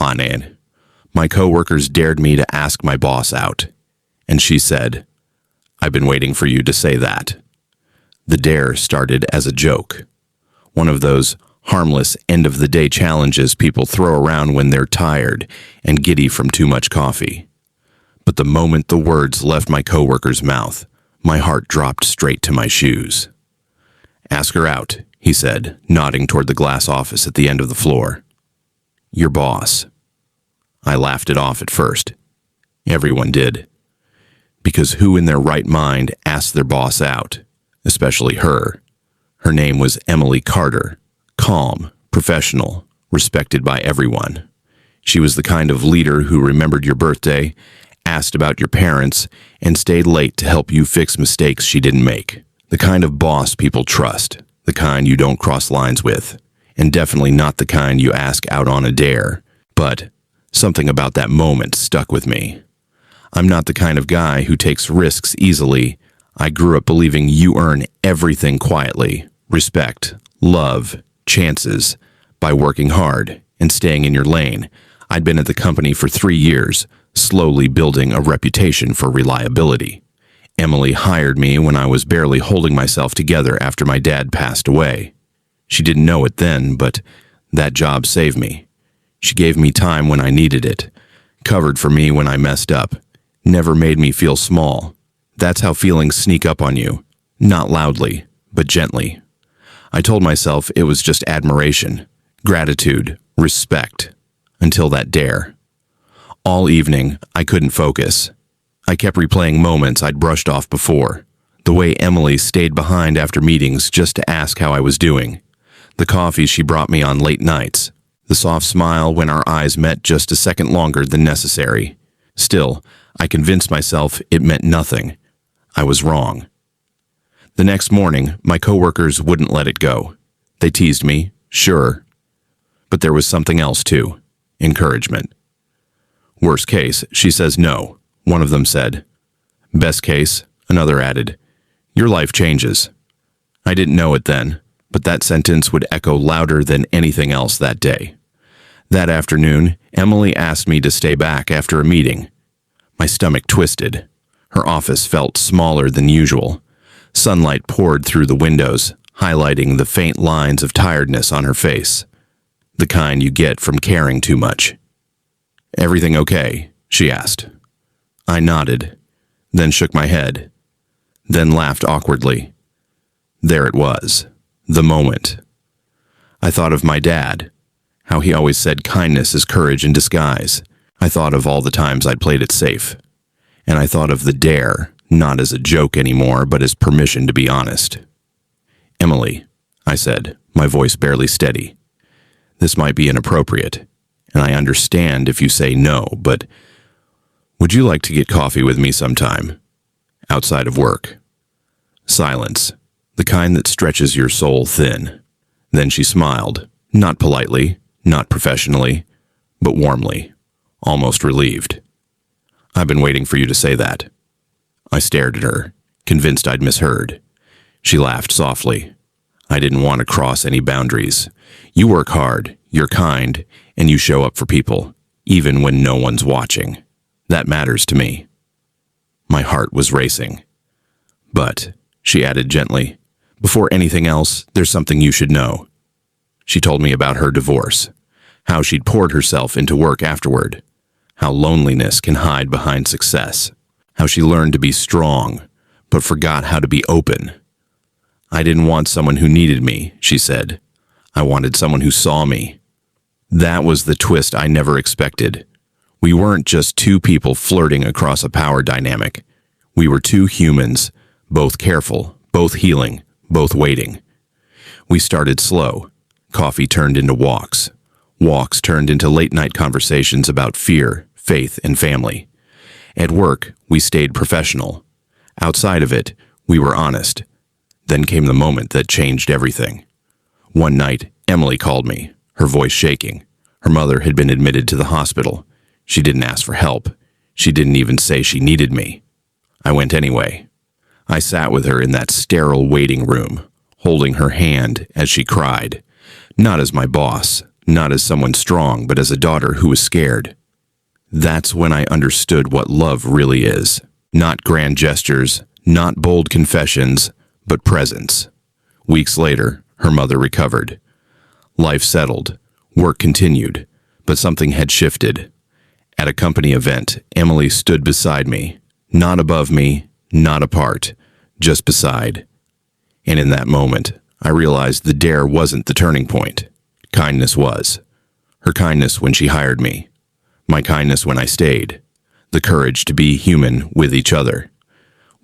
Nan. My coworkers dared me to ask my boss out, and she said, "I've been waiting for you to say that." The dare started as a joke, one of those harmless end-of-the-day challenges people throw around when they're tired and giddy from too much coffee. But the moment the words left my coworker's mouth, my heart dropped straight to my shoes. "Ask her out," he said, nodding toward the glass office at the end of the floor. "Your boss." I laughed it off at first. Everyone did. Because who in their right mind asked their boss out, especially her? Her name was Emily Carter, calm, professional, respected by everyone. She was the kind of leader who remembered your birthday, asked about your parents, and stayed late to help you fix mistakes she didn't make. The kind of boss people trust, the kind you don't cross lines with, and definitely not the kind you ask out on a dare. But something about that moment stuck with me. I'm not the kind of guy who takes risks easily. I grew up believing you earn everything quietly, respect, love, chances, by working hard and staying in your lane. I'd been at the company for 3 years, slowly building a reputation for reliability. Emily hired me when I was barely holding myself together after my dad passed away. She didn't know it then, but that job saved me. She gave me time when I needed it, covered for me when I messed up, never made me feel small. That's how feelings sneak up on you, not loudly, but gently. I told myself it was just admiration, gratitude, respect, until that dare. All evening, I couldn't focus. I kept replaying moments I'd brushed off before. The way Emily stayed behind after meetings just to ask how I was doing. The coffee she brought me on late nights. The soft smile when our eyes met just a second longer than necessary. Still, I convinced myself it meant nothing. I was wrong. The next morning, my coworkers wouldn't let it go. They teased me, sure. But there was something else too. Encouragement. "Worst case, she says no," one of them said. "Best case," another added, "your life changes." I didn't know it then, but that sentence would echo louder than anything else that day. That afternoon, Emily asked me to stay back after a meeting. My stomach twisted. Her office felt smaller than usual. Sunlight poured through the windows, highlighting the faint lines of tiredness on her face. The kind you get from caring too much. "Everything okay?" she asked. I nodded, then shook my head, then laughed awkwardly. There it was, the moment. I thought of my dad, how he always said kindness is courage in disguise. I thought of all the times I'd played it safe. And I thought of the dare, not as a joke anymore, but as permission to be honest. "Emily," I said, my voice barely steady. "This might be inappropriate, and I understand if you say no, but would you like to get coffee with me sometime? Outside of work?" Silence, the kind that stretches your soul thin. Then she smiled, not politely, not professionally, but warmly, almost relieved. "I've been waiting for you to say that." I stared at her, convinced I'd misheard. She laughed softly. "I didn't want to cross any boundaries. You work hard, you're kind, and you show up for people, even when no one's watching. That matters to me." My heart was racing. "But," she added gently, "before anything else, there's something you should know." She told me about her divorce, how she'd poured herself into work afterward, how loneliness can hide behind success, how she learned to be strong, but forgot how to be open. "I didn't want someone who needed me," she said. "I wanted someone who saw me." That was the twist I never expected. We weren't just two people flirting across a power dynamic. We were two humans, both careful, both healing, both waiting. We started slow. Coffee turned into walks. Walks turned into late-night conversations about fear, faith, and family. At work, we stayed professional. Outside of it, we were honest. Then came the moment that changed everything. One night, Emily called me, her voice shaking. Her mother had been admitted to the hospital. She didn't ask for help. She didn't even say she needed me. I went anyway. I sat with her in that sterile waiting room, holding her hand as she cried. Not as my boss, not as someone strong, but as a daughter who was scared. That's when I understood what love really is. Not grand gestures, not bold confessions, but presence. Weeks later, her mother recovered. Life settled, work continued, but something had shifted. At a company event, Emily stood beside me, not above me, not apart, just beside. And in that moment, I realized the dare wasn't the turning point. Kindness was. Her kindness when she hired me. My kindness when I stayed. The courage to be human with each other.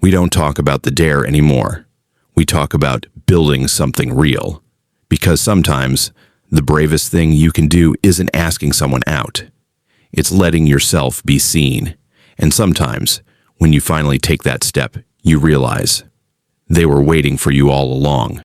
We don't talk about the dare anymore. We talk about building something real. Because sometimes, the bravest thing you can do isn't asking someone out. It's letting yourself be seen. And sometimes, when you finally take that step, you realize they were waiting for you all along.